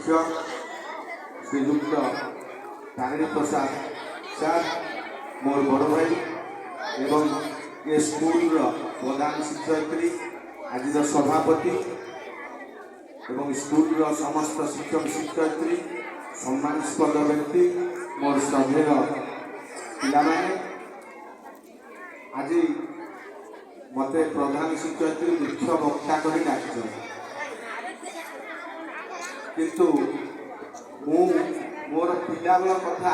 शिक्षक श्रीजुक्त तारिणी प्रसाद सर मोर बड़ भाई एवं ये स्कूल प्रधान शिक्षयित्री आज सभापति एवं स्कूल समस्त शिक्षक शिक्षयित्री सम्मानस्पद व्यक्ति मोर श्रद्धेय पिलाने आज मते प्रधान शिक्षयित्री मुख्य वक्ता कर डाक किंतु मोर पिला बेल कथा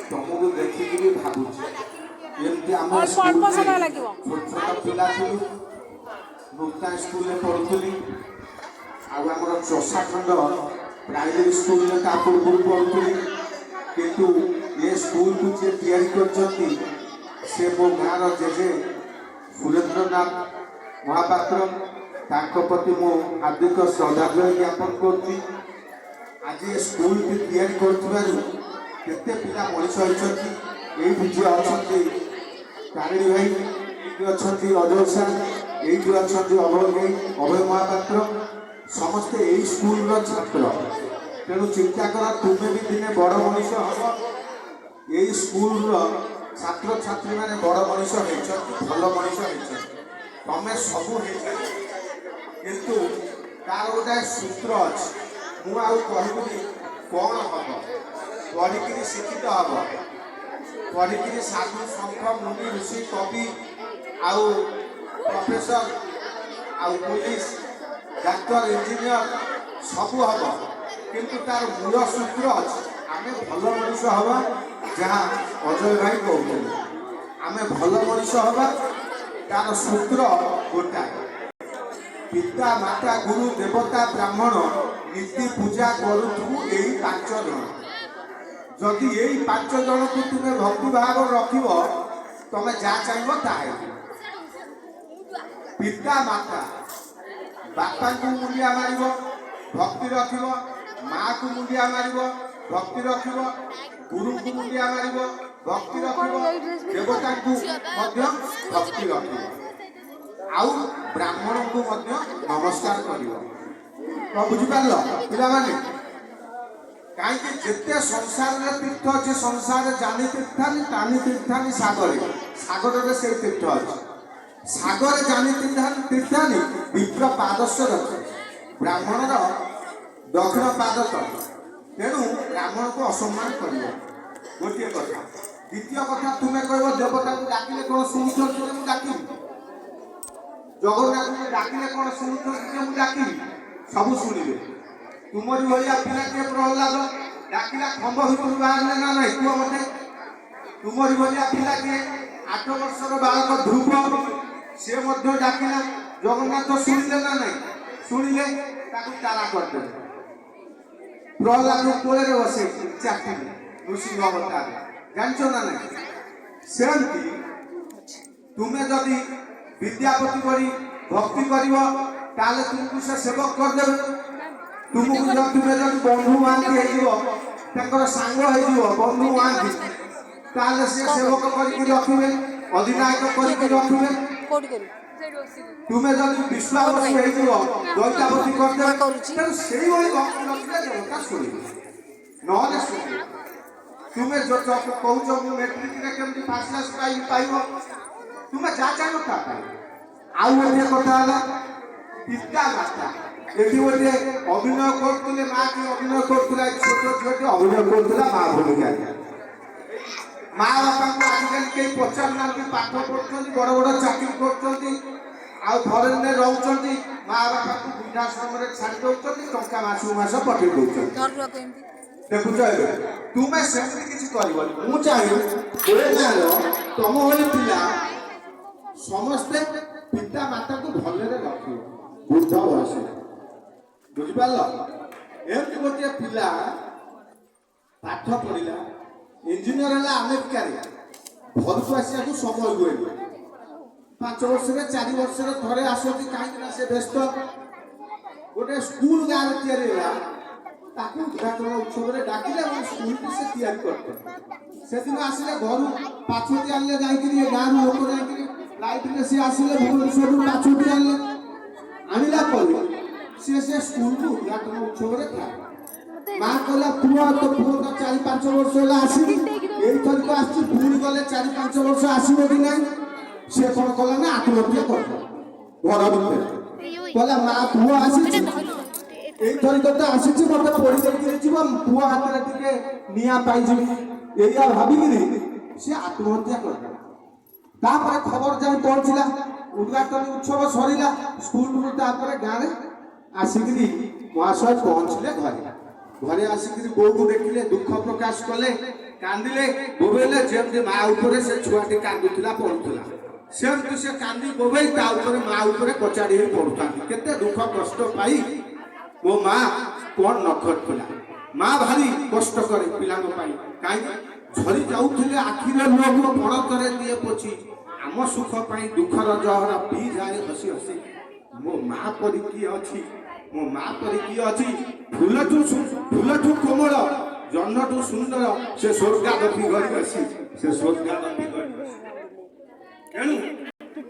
तुमको देखिकी भावुची एमती आम छोट छोट पिला थी नूतन स्कूल में पढ़ुली आमर चषा खंड प्राइवेट स्कूल में ता पूर्व पढ़ुली किंतु ये स्कूल को जे तैयारी करछंती से मो गाँव जेजे सुरेंद्रनाथ महापात्र तांको प्रति मो हार्दिक श्रद्धांजलि ज्ञापन करती आज ये स्कूल भी तैयारी करते पिला मनीष होती ये जे अच्छा तारिणी भाई ये अच्छा अजय सार ये अच्छा अभय भाई अभय महापात्र समस्ते यही स्कूल छात्र तेणु चिंता कर तुम्हें भी दिने बड़ मनीष हम यही स्कूल छात्र छात्री मैंने बड़ मनीष भल मनीष तमें सबू किंतु तार गोटे सूत्र अच्छी मुझे कौन हम पढ़ी शिक्षित हम पढ़ी साधु संत मुनि ऋषि कवि आउ प्रोफेसर आउ पुलिस डाक्टर इंजीनियर सबू हम किंतु तार मूल सूत्र अच्छी आम भल मनीष हवा जहाँ अजय भाई कहते आम भल मनीष हवा तार सूत्र गोटाए पिता माता गुरु देवता ब्राह्मण नीति पूजा करूँ यही 5 जन जदि यही 5 जन को तुम्हें भक्ति भाव रख तुम्हें जहाँ चाहिए ताहे पिता माता बापा को मुंडिया मार भक्ति रख माँ को मुंडिया मार भक्ति रख गुरु को मुंडिया मार भक्ति रख देवता को भक्ति रख आउ ब्राह्मण को नमस्कार कर बुझिपार पाने कहीं जिते संसार तीर्थ अच्छे संसार जानी तीर्थानी टानी तीर्थानी सागर सागर से तीर्थ अच्छे सागर जानी तीर्थानी विप्र पादस्वर ब्राह्मण दक्षिण पाद तल तेणु ब्राह्मण को असम्मान कर गोटे कथा द्वितीय कथा तुम्हें कह देवता को डाकिले कौन शुणुच डाक जगन्नाथ को डाकिले कौन शुणुच डाक सब शुणे तुमरी भाया पिला किए प्रहलाद डाकिला खंभ भितर बाहर ना ना कह मत तुमरी भाया पिला किए 8 वर्षर बालक ध्रुव से डाकिला जगन्नाथ शुणिले ना ना शुणिले तारा करदे प्रहलाद कोले बसे चाकरी नृसिंह अवतार जानच ना ना सेमती तुम्हें जदि विद्यापति करी भक्ति कर तुमको से सेवक करदे तुमको जब तुम्हें जब बंधु महांती हो सांग हो बंधु महांती ताले से सेवक करके रखिबे अधिनायक करके रखिबे तुम्हें जब विश्वास दैतापति करदे से भक्ति रखिले देवता शुणे ना शुणे तुम्हें जो कौच मेट्रिक केमती फास्ट क्लास पाइब तुम्हें जा चाहिए आउ गोटे कथा पिता माता ये गोटे अभिनय करते माँ की अभिनय करता छोट झील अभिनय करता माँ भूमिका माँ बापा को आजिकल कई पचार ना पाठ पढ़ुं बड़ बड़ चाकरी कर फरेन में रोचे माँ बापा को वृद्धाश्रम छाड़ी दौरान टंका मासू मास पठे दौरान देखुच तुम्हें सेमती किसी कर मुझे चाहिए तुम भाई पिला समस्ते पिता माता को भले रख बुद्ध बयस बुझिपार एमती गोटे पिला पाठ पढ़ा इंजीनियर है अमेरिका घर को आसा समय हुए 5 वर्ष 4 वर्ष थे आसती कहीं से व्यस्त गोटे स्कूल गाँव या उद्घाटन उत्सव में डाकिले स्कूल की से तैयारी करते से दिन आसिले घर पाछुटी आनले जाइकरी गाँव लोक जाइकरी लाइट में से आसिले भुवनेश्वर पाछुटी आनले आनिला पर से स्कूल को उद्घाटन उत्सव में था ମା କହିଲା ପୁଅ ତ 4-5 ବର୍ଷ ହେଲା ଆସିନି, ଏଇଥରିକ ଆସିଛି, ପୁଣି ଗଲେ 4-5 ବର୍ଷ ଆସିବ କି ନାହିଁ। ସେ କଣ କଲା ନା ଆତ୍ମହତ୍ୟା କରିଦେଲା ଘର ଭିତରେ। କହିଲା ମା ପୁଅ ଆସିଛି, ଏଇଥରିକ ତ ଆସିଛି, ମତେ ପୋଡ଼ି ଦେଇକି ଯିବ, ପୁଅ ହାତରେ ଟିକେ ନିଆଁ ପାଇଯିବି, ଏଇଆ ଭାବିକିରି ସେ ଆତ୍ମହତ୍ୟା କରିଦେଲା। ତାପରେ ଖବର ଯାଇ ପହଞ୍ଚିଲା, ଉଦ୍ଘାଟନୀ ଉତ୍ସବ ସରିଲା ସ୍କୁଲରୁ, ତାପରେ ଗାଁରେ ଆସିକିରି ମହାଶୟ ପହଞ୍ଚିଲେ ଘରେ ଆସିକିରି ବୋଉକୁ ଦେଖିଲେ, ଦୁଃଖ ପ୍ରକାଶ କଲେ, କାନ୍ଦିଲେ, ବୋବେଇଲେ, ଯେମିତି ମା ଉପରେ ସେ ଛୁଆଟି କାନ୍ଦୁଥିଲା ପଡୁଥିଲା, ସେମିତି ସେ କାନ୍ଦି ବୋବେଇ ତା ଉପରେ ମା ଉପରେ କଚାଡ଼ି ହେଇ ପଡୁଥାନ୍ତି। କେତେ ଦୁଃଖ କଷ୍ଟ ପାଇ ମୋ ମା କଣ ନ କରିଥିଲା। ମା ଭାରି କଷ୍ଟ କରେ ପିଲାଙ୍କ ପାଇଁ, କାହିଁକି ଝରି ଯାଉଥିଲେ ଆଖିରେ ଲୁହକୁ ପଣତରେ ଦିଏ ପୋଛି, ଆମ ସୁଖ ପାଇଁ ଦୁଃଖର ଜହର ପିଇ ଯାଏ ହସି ହସି। ମୋ ମା ପରି କିଏ ଅଛି, ମୋ ମା ପରି କିଏ ଅଛି, ଫୁଲଠୁ କୋମଳ, ଜହ୍ନଠୁ ସୁନ୍ଦର, ସେ ସ୍ୱର୍ଗାଦପି ଘରେ ବସି, ସେ ସ୍ୱର୍ଗାଦପି ଘରେ ବସି। ତେଣୁ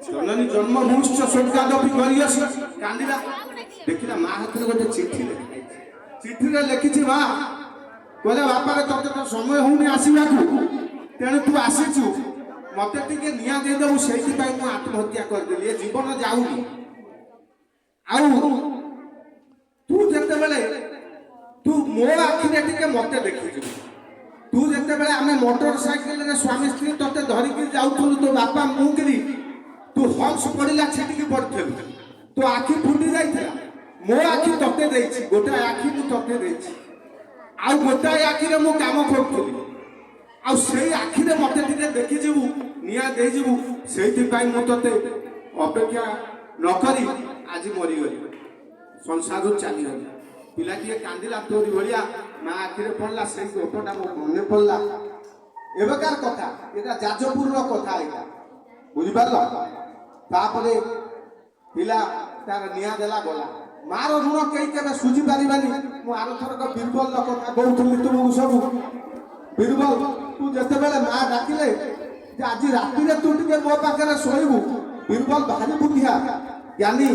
ଜନନୀ ଜନ୍ମଭୂମିଶ୍ଚ ସ୍ୱର୍ଗାଦପି ଘରେ ବସି କାନ୍ଦିଲା। ଦେଖିଲା ମା ହାତରେ ଗୋଟେ ଚିଠି ଲେଖାଯାଇଛି। ଚିଠିରେ ଲେଖିଛି, ମା କହିଲେ ବାପାରେ ତତେ ତ ସମୟ ହଉନି ଆସିବାକୁ, ତେଣୁ ତୁ ଆସିଛୁ, ମତେ ଟିକେ ନିଆଁ ଦେଇଦେବୁ, ସେଇଥିପାଇଁ ମୁଁ ଆତ୍ମହତ୍ୟା କରିଦେଲି, ଏ ଜୀବନ ଯାଉନି। ଆଉ ତୁ ଯେତେବେଳେ ତୁ ମୋ ଆଖିରେ ଟିକେ ମତେ ଦେଖିଛୁ, ତୁ ଯେତେବେଳେ ଆମେ ମୋଟର ସାଇକେଲରେ ସ୍ୱାମୀ ସ୍ତ୍ରୀ ତତେ ଧରିକି ଯାଉଥିଲୁ, ତୋ ବାପା ମୁଁ କିରି, ତୁ ହମ୍ସ ପଡ଼ିଲା ଛିଟିକି ପଡ଼ିଥିଲୁ, ତୋ ଆଖି ଫୁଟି ଯାଇଥିଲା, ମୋ ଆଖି ତତେ ଦେଇଛି, ଗୋଟାଏ ଆଖି ମୁଁ ତତେ ଦେଇଛି, ଆଉ ଗୋଟାଏ ଆଖିରେ ମୁଁ କାମ କରୁଥିଲି, ଆଉ ସେଇ ଆଖିରେ ମତେ ଟିକେ ଦେଖିଯିବୁ, ନିଆଁ ଦେଇଯିବୁ, ସେଇଥିପାଇଁ ମୁଁ ତତେ ଅପେକ୍ଷା ନ କରି ଆଜି ମରିଗଲି, ସଂସାରରୁ ଚାଲିଗଲି। ପିଲାଟିଏ କାନ୍ଦିଲା ତୋରି ଭଳିଆ, ମା ଆଖିରେ ପଡ଼ିଲା, ସେଇ ଗପଟା ମୋ ମନେ ପଡ଼ିଲା। ଏବେକାର କଥା, ଏଇଟା ଯାଜପୁରର କଥା, ଏଇଟା ବୁଝିପାରିଲ। ତାପରେ ପିଲା ତାର ନିଆଁ ଦେଲା, ଗଲା। ମାର ଋଣ କେହି କେବେ ସୁଝି ପାରିବାନି। ମୁଁ ଆରଥରକ ବୀରବଲର କଥା କହୁଥିଲି ତୁମକୁ ସବୁ। ବୀରବଲ, ତୁ ଯେତେବେଳେ ମା ଡାକିଲେ ଯେ ଆଜି ରାତିରେ ତୁ ଟିକେ ମୋ ପାଖରେ ଶୋଇବୁ, ବୀରବଲ ଭାରି ବୁଦ୍ଧିଆ ଜ୍ଞାନୀ।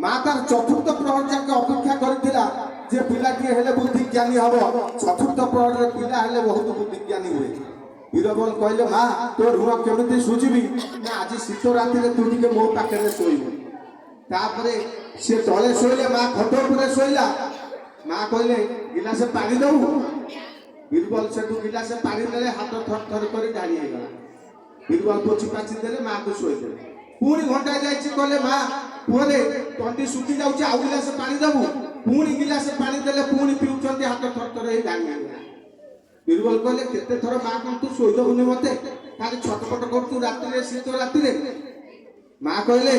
ମା ତାର ଚତୁର୍ଥ ପ୍ରହର ଯାକେ ଅପେକ୍ଷା କରିଥିଲା ଯେ ପିଲାଟିଏ ହେଲେ ବୁଦ୍ଧି ଜ୍ଞାନୀ ହବ। ଚତୁର୍ଥ ପ୍ରହରରେ ପିଲା ହେଲେ ବହୁତ ବୁଦ୍ଧି ଜ୍ଞାନୀ ହୁଏ। ବୀରବଲ କହିଲେ, ମା ତୋ ଋଣ କେମିତି ସୁଝିବି, ନା ଆଜି ଶୀତ ରାତିରେ ତୁ ଟିକେ ମୋ ପାଖରେ ଶୋଇବୁ। ତାପରେ ସେ ତଳେ ଶୋଇଲେ, ମା ଖଟ ଉପରେ ଶୋଇଲା। ମା କହିଲେ ଗିଲାସେ ପାଣି ଦବୁ। ବୀରବଲ ସେଠୁ ଗିଲାସେ ପାଣି ଦେଲେ, ହାତ ଥର ଥର କରି ଢାଳି ହେଇଗଲା। ବୀରବଲ ପୋଛି ପାଛି ଦେଲେ, ମାକୁ ଶୋଇଦେଲେ। ପୁଣି ଘଣ୍ଟାଏ ଯାଇଛି, କହିଲେ ମା ପୁଅରେ ତଣ୍ଟି ଶୁଖି ଯାଉଛି, ଆଉ ଗିଲାସେ ପାଣି ଦବୁ। ପୁଣି ଗିଲାସେ ପାଣି ଦେଲେ, ପୁଣି ପିଉଛନ୍ତି, ହାତ ଥର ଥର ହେଇ ଢାଳି ହେଇଗଲା। ବୀରବଲ କହିଲେ, କେତେ ଥର ମା କଣ ତୁ ଶୋଇଦବୁନି ମତେ, ଖାଲି ଛଟପଟ କରୁଛୁ ରାତିରେ, ଶୀତ ରାତିରେ। ମା କହିଲେ,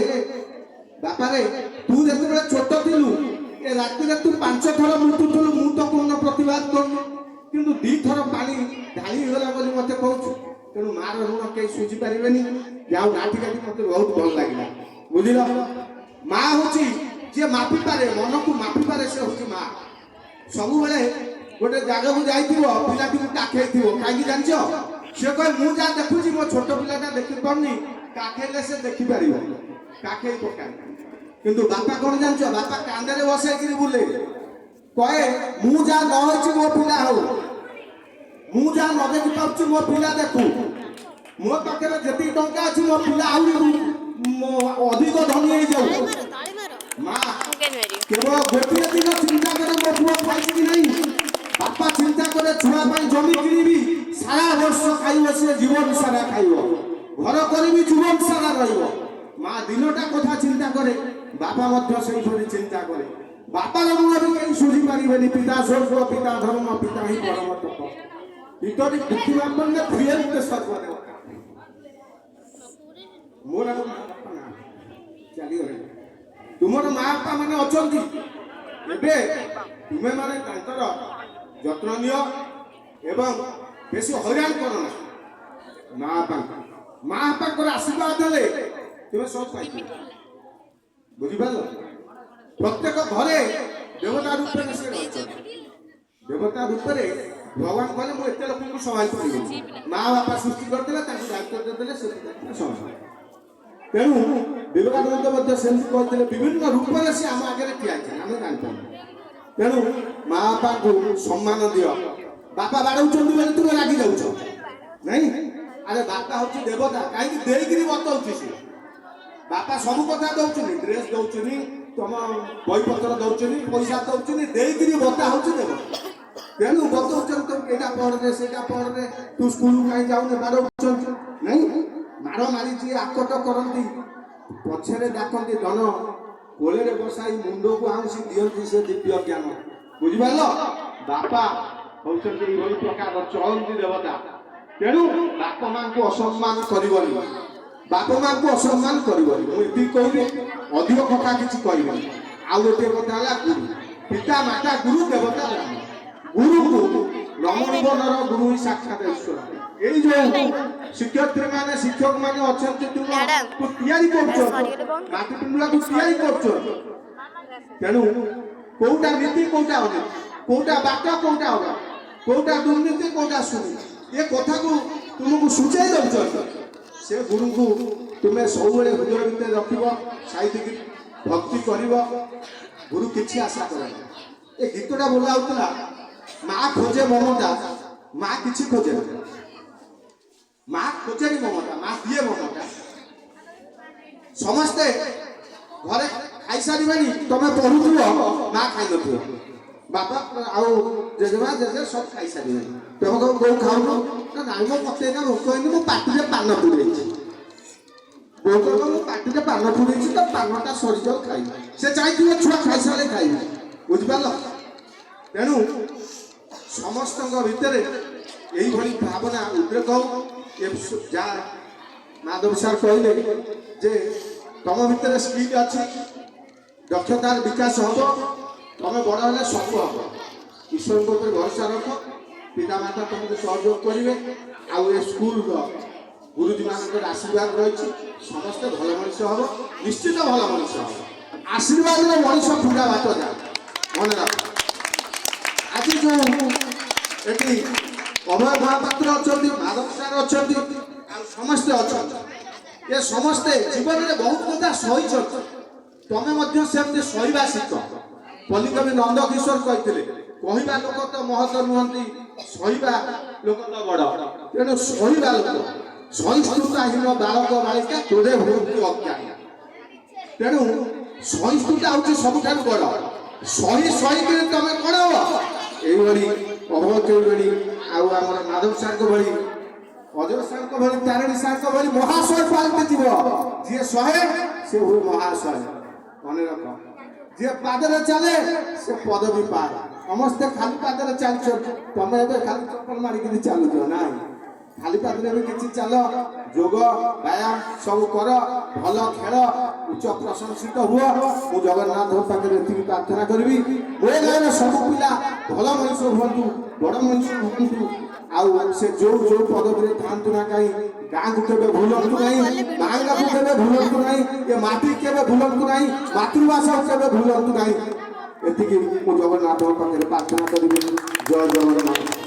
ବାପାରେ ତୁ ଯେତେବେଳେ ଛୋଟ ଥିଲୁ, ଏ ରାତିରେ ତୁ 5 ଥର ମୁତୁଥିଲୁ, ମୁଁ ତ କୋଉନ ପ୍ରତିବାଦ କରୁନୁ, କିନ୍ତୁ 2 ଥର ପାଣି ଢାଳି ହେଇଗଲା ବୋଲି ମତେ କହୁଛୁ। ତେଣୁ ମାର ଋଣ କେହି ସୁଝି ପାରିବେନି। ଯାଉ ନାଟି କାଟି ମତେ ବହୁତ ଭଲ ଲାଗିଲା, ବୁଝିଲ। ମା ହଉଛି ଯିଏ ମାପିପାରେ, ମନକୁ ମାପିପାରେ, ସେ ହଉଛି ମା। ସବୁବେଳେ ଗୋଟେ ଜାଗାକୁ ଯାଇଥିବ, ପିଲାଟିକୁ କାଖେଇଥିବ, କାହିଁକି ଜାଣିଛ? ସେ କହେ ମୁଁ ଯାହା ଦେଖୁଛି ମୋ ଛୋଟ ପିଲାଟା ଦେଖିପାରୁନି, କାଖେଇଲେ ସେ ଦେଖିପାରିବ, କାଖେଇ ପକାଏ। କିନ୍ତୁ ବାପା କଣ ଜାଣିଛ? ବାପା କାନ୍ଧରେ ବସେଇକିରି ବୁଲେ, କହେ ମୁଁ ଯାହା ନ ହେଇଛି ମୋ ପିଲା ହଉ, ମୁଁ ଯାହା ନ ଦେଖି ପାରୁଛି ମୋ ପିଲା ଦେଖୁ, ମୋ ପାଖରେ ଯେତିକି ଟଙ୍କା ଅଛି ମୋ ପିଲା ଆହୁରି ଅଧିକ ଧନୀ ହେଇଯାଉ। ମା କେବଳ ଗୋଟିଏ ଦିନ ଚିନ୍ତା କରେ ମୋ ପୁଅ ଖାଇଛି କି ନାହିଁ। ବାପା ଚିନ୍ତା କରେ ଛୁଆ ପାଇଁ ଜମି କିଣିବି, ସାରା ବର୍ଷ ଖାଇବ, ସେ ଜୀବନ ସାରା ଖାଇବ, ଘର କରିବି, ଜୀବନ ସାରା ରହିବ। ମା ଦିନଟା କଥା ଚିନ୍ତା କରେ, ବାପା ମଧ୍ୟ ସେଇଭଳି ଚିନ୍ତା କରେ। ବାପାର ଋଣ ବି କେହି ଶୁଝି ପାରିବେନି। ପିତା ସ୍ୱର୍ଗ, ପିତା ଧର୍ମ, ପିତା ହିଁ ପରମ ତପ। ଭିତରି ଦୁଃଖୀ ବାପା ଫ୍ରିଏନ୍ତେ ସର୍ବଦେବ। ମୋର ଆଉ ମା ବାପା ନା ଚାଲିଗଲେ। ତୁମର ମା ବାପା ମାନେ ଅଛନ୍ତି, ଏବେ ତୁମେ ମାନେ ତାଙ୍କର ଯତ୍ନ ନିଅ ଏବଂ ବେଶୀ ହଇରାଣ କର ନା। ମା ବାପାଙ୍କର ଆଶୀର୍ବାଦ ଦେଲେ ତୁମେ ସବୁ ପାଇବ, ବୁଝିପାରିଲ। ପ୍ରତ୍ୟେକ ଘରେ ଦେବତା ରୂପରେ ସେ ରହିଛନ୍ତି। ଦେବତା ରୂପରେ ଭଗବାନ କହିଲେ ମୁଁ ଏତେ ଲୋକଙ୍କୁ ସମ୍ଭାଳି ପାରିବିନି। ମା ବାପା ସୃଷ୍ଟି କରିଦେଲେ, ତାଙ୍କୁ ଦାୟିତ୍ୱ ଦେଇଦେଲେ, ସେ ସମ୍ଭାଳ। ତେଣୁ ବିବେକାନନ୍ଦ ମଧ୍ୟ ସେମିତି କହିଥିଲେ, ବିଭିନ୍ନ ରୂପରେ ସେ ଆମ ଆଗରେ ଠିଆ ହେଇଛନ୍ତି, ଆମେ ଜାଣିପାରୁଛୁ। ତେଣୁ ମା ବାପାଙ୍କୁ ସମ୍ମାନ ଦିଅ। ବାପା ବାଡ଼ଉଛନ୍ତି ବୋଲି ତୁମେ ରାଗି ଯାଉଛ ନାଇଁ? ଆରେ ବାପା ହଉଛି ଦେବତା, କାହିଁକି ଦେଇକିରି ବତଉଛି ସେ। ବାପା ସବୁ କଥା ଦଉଛନ୍ତି, ଡ୍ରେସ୍ ଦଉଛନ୍ତି, ତମ ବହିପତ୍ର ଦଉଛନ୍ତି, ପଇସା ଦଉଛନ୍ତି, ଦେଇକିରି ବତା ହଉଛି ଦେବତା। ତେଣୁ ବତଉଛନ୍ତି ଏଇଟା ପଢ଼ରେ ସେଇଟା ପଢ଼ରେ, ତୁ ସ୍କୁଲ କାହିଁ ଯାଉନି, ବାଡ଼ଉଛନ୍ତି ନାଇଁ? ମାଡ଼ ମାରିଛି ଆକଟ କରନ୍ତି, ପଛରେ ଡାକନ୍ତି ଧନ, କୋଳରେ ବସାଇ ମୁଣ୍ଡକୁ ଆଉଁସି ଦିଅନ୍ତି ସେ ଦିବ୍ୟ ଜ୍ଞାନ। ବୁଝିପାରିଲ? ବାପା ହଉଛନ୍ତି ଏଇଭଳି ପ୍ରକାର ଚଳନ୍ତି ଦେବତା। ତେଣୁ ବାପା ମାଙ୍କୁ ଅସମ୍ମାନ କରିବନି, ବାପା ମାଙ୍କୁ ଅସମ୍ମାନ କରିବନି। ମୁଁ ଏତିକି କହିଲି, ଅଧିକ କଥା କିଛି କହିବନି। ଆଉ ଗୋଟିଏ କଥା ହେଲା ଗୁରୁ, ପିତା ମାତା ଗୁରୁ ଦେବତା ବ୍ରାହ୍ମଣ। ଗୁରୁକୁ ରମଣୀବନର ଗୁରୁ ହିଁ ସାକ୍ଷାତ ଈଶ୍ୱର। ଏଇ ଯୋଉ ଶିକ୍ଷୟିତ୍ରୀ ମାନେ ଶିକ୍ଷକ ମାନେ ଅଛନ୍ତି, ତୁ ତିଆରି କରୁଛ, ମାଟି ପିଣ୍ଡୁଳାକୁ ତିଆରି କରୁଛ। ତେଣୁ କୋଉଟା ନୀତି କୋଉଟା ଅନୀତି, କୋଉଟା ବାଟ କୋଉଟା ଅବା, କୋଉଟା ଦୁର୍ନୀତି କୋଉଟା ସୁନୀତି, ଏ କଥାକୁ ତୁମକୁ ସୂଚାଇ ଦେଉଛନ୍ତି। ସେ ଗୁରୁଙ୍କୁ ତୁମେ ସବୁବେଳେ ହୃଦୟ ଭିତରେ ରଖିବ, ସାଇତିକି ଭକ୍ତି କରିବ। ଗୁରୁ କିଛି ଆଶା କରେନି। ଏ ଗୀତଟା ବୋଲା ହଉଥିଲା, ମା ଖୋଜେ ମମତା, ମା କିଛି ଖୋଜେ, ମା ଖୋଜେନି ମମତା, ମା ଦିଏ ମମତା। ସମସ୍ତେ ଘରେ ଖାଇସାରିବେଣି, ତମେ ପଢୁଥିବ, ମା ଖାଇନଥିବ, ବାପା ଆଉ ଜେଜେମା ଜେଜେ ସବୁ ଖାଇସାରିବେଣି, ତମେ କହିବ ବୋଉ ଖାଉନ, ନା ନାଇଁ ମୋ ମତେ ଏଇନା ଭୋକ ହେଇନି, ମୁଁ ପାଟିରେ ପାନ ପୁରେଇଛି। ବୋଉ କହିବ ମୁଁ ପାଟିରେ ପାନ ପୁରେଇଛି, ତ ପାନଟା ସରିଯାଉ ଖାଇବି। ସେ ଚାହିଁଥିବ ଛୁଆ ଖାଇସାରିଲେ ଖାଇବେ। ବୁଝିପାରିଲ? ତେଣୁ ସମସ୍ତଙ୍କ ଭିତରେ ଏଇଭଳି ଭାବନା ଉଦ୍ରେକ ହଉ। ଯାହା ମାଧବ ସାର୍ କହିଲେ ଯେ ତମ ଭିତରେ ସ୍କିଲ୍ ଅଛି, ଦକ୍ଷତାର ବିକାଶ ହବ, ତମେ ବଡ଼ ହେଲେ ସବୁ ହବ। ଈଶ୍ୱରଙ୍କ ଉପରେ ଭରସା ରଖ, ପିତାମାତା ତମକୁ ସହଯୋଗ କରିବେ। ଆଉ ଏ ସ୍କୁଲର ଗୁରୁଜୀ ମାନଙ୍କର ଆଶୀର୍ବାଦ ରହିଛି, ସମସ୍ତେ ଭଲ ମଣିଷ ହବ, ନିଶ୍ଚିତ ଭଲ ମଣିଷ ହବ। ଆଶୀର୍ବାଦରେ ମଣିଷ ପୁରା ବାଟ ଯାଏ, ମନେ ରଖ। ଆଜି ଯୋଉ ଏଠି ଅଭୟ ମହାପାତ୍ର ଅଛନ୍ତି, ମାଧବ ସାର୍ ଅଛନ୍ତି, ଆଉ ସମସ୍ତେ ଅଛନ୍ତି, ଏ ସମସ୍ତେ ଜୀବନରେ ବହୁତ କଥା ସହିଛନ୍ତି। ତମେ ମଧ୍ୟ ସେମିତି ସହିବା ଶିଖ। ପଲ୍ଲୀକବି ନନ୍ଦକିଶୋର କହିଥିଲେ, କହିବା ଲୋକ ତ ମହତ ନୁହନ୍ତି, ସହିବା ଲୋକ ତ ବଡ଼। ତେଣୁ ସହିବା ଲୋକ, ସହିଷ୍ଣୁତାହୀନ ବାଳକ ବାଳିକା ତୋରେ ଭୂତି ଅଜ୍ଞାନ। ତେଣୁ ସହିଷ୍ଣୁତା ହଉଛି ସବୁଠାରୁ ବଡ଼। ସହିକିରି ତମେ କଣ ହବ? এইভাবে অভয় ভଳି ଆଉ ଆମର ମାଧବ ସାର୍ଙ୍କ ଭଳି, ଅଜୟ ସାର୍ଙ୍କ ଭଳି, ତାରିଣୀ ସାର୍ଙ୍କ ଭଳି ମହାଶୟ ପାଲଟି ଯିବ। ଯିଏ ସହେ ସେ ହୁଏ ମହାଶୟ। ମନେ ରଖ, ଯିଏ ପାଦରେ ଚାଲେ ସେ ପଦବୀ ପାଏ। ସମସ୍ତେ ଖାଲି ପାଦରେ ଚାଲିଛ, ତମେ ଏବେ ଖାଲି ଚପଲ ମାରିକିରି ଚାଲୁଛ ନାହିଁ। ଖାଲି ପାଦରେ ବି କିଛି ଚାଲ, ଯୋଗ ବ୍ୟାୟାମ ସବୁ କର, ଭଲ ଖେଳ, ଉଚ୍ଚ ପ୍ରଶଂସିତ ହୁଅ। ମୁଁ ଜଗନ୍ନାଥଙ୍କ ପାଖରେ ଏତିକି ପ୍ରାର୍ଥନା କରିବି, ମୋ ଗାଁର ସବୁ ପିଲା ଭଲ ମଣିଷ ହୁଅନ୍ତୁ, ବଡ଼ ମଣିଷ ହୁଅନ୍ତୁ। ଆଉ ସେ ଯୋଉ ପଦବୀରେ ଥାଆନ୍ତୁ ନା କାହିଁ, ଗାଁକୁ କେବେ ଭୁଲନ୍ତୁ ନାହିଁ, ମାଆଙ୍କୁ କେବେ ଭୁଲନ୍ତୁ ନାହିଁ, ଏ ମାଟି କେବେ ଭୁଲନ୍ତୁ ନାହିଁ, ମାତୃଭାଷାକୁ କେବେ ଭୁଲନ୍ତୁ ନାହିଁ। ଏତିକି ମୁଁ ଜଗନ୍ନାଥଙ୍କ ପାଖରେ ପ୍ରାର୍ଥନା କରିବି। ଜୟ ଜଗନ୍ନାଥ।